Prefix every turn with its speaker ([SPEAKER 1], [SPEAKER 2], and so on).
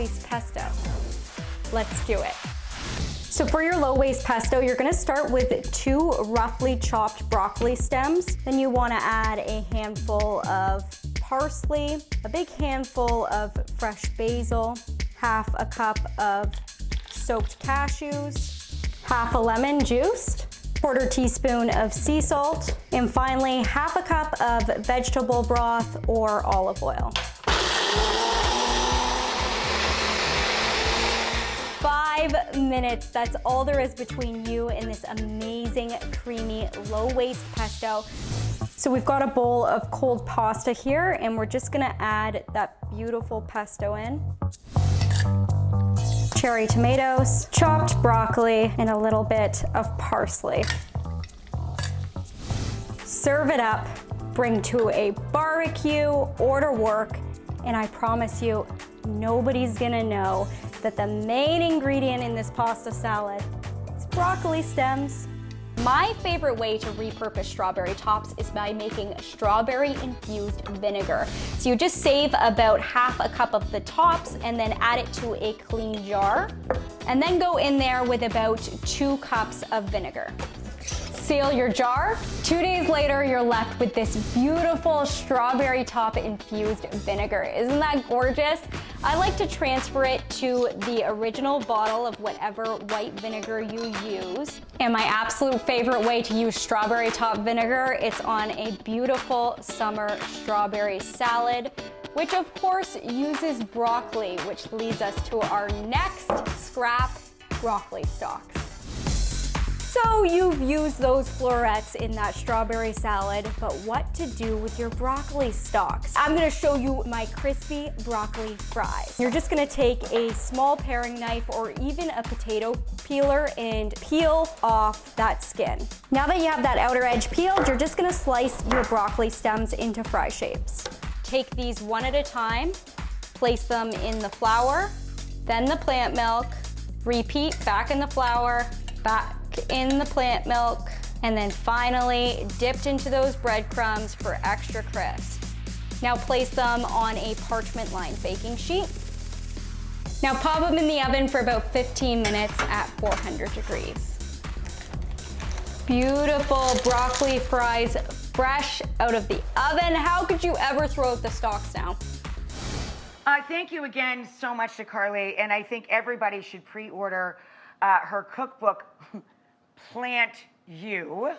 [SPEAKER 1] waste pesto. Let's do it. So for your low waste pesto, you're gonna start with 2 roughly chopped broccoli stems. Then you wanna add a handful of parsley, a big handful of fresh basil, half a cup of soaked cashews, half a lemon juiced, 1/4 teaspoon of sea salt, and finally half a cup of vegetable broth or olive oil. 5 minutes, that's all there is between you and this amazing, creamy, low waste pesto. So we've got a bowl of cold pasta here, and we're just gonna add that beautiful pesto in. Cherry tomatoes, chopped broccoli, and a little bit of parsley. Serve it up, bring to a barbecue or to work, and I promise you, nobody's gonna know that the main ingredient in this pasta salad is broccoli stems. My favorite way to repurpose strawberry tops is by making strawberry infused vinegar. So you just save about half a cup of the tops and then add it to a clean jar, and then go in there with about 2 cups of vinegar. Seal your jar. 2 days later, you're left with this beautiful strawberry top infused vinegar. Isn't that gorgeous? I like to transfer it to the original bottle of whatever white vinegar you use. And my absolute favorite way to use strawberry top vinegar, it's on a beautiful summer strawberry salad, which of course uses broccoli, which leads us to our next scrap, broccoli stalks. So you've used those florets in that strawberry salad, but what to do with your broccoli stalks? I'm gonna show you my crispy broccoli fries. You're just gonna take a small paring knife or even a potato peeler and peel off that skin. Now that you have that outer edge peeled, you're just gonna slice your broccoli stems into fry shapes. Take these one at a time, place them in the flour, then the plant milk, repeat back in the flour, back in the plant milk, and then finally dipped into those breadcrumbs for extra crisp. Now place them on a parchment lined baking sheet. Now pop them in the oven for about 15 minutes at 400 degrees. Beautiful broccoli fries, fresh out of the oven. How could you ever throw out the stalks now?
[SPEAKER 2] Thank you again so much to Carleigh, and I think everybody should pre-order her cookbook, Plant You.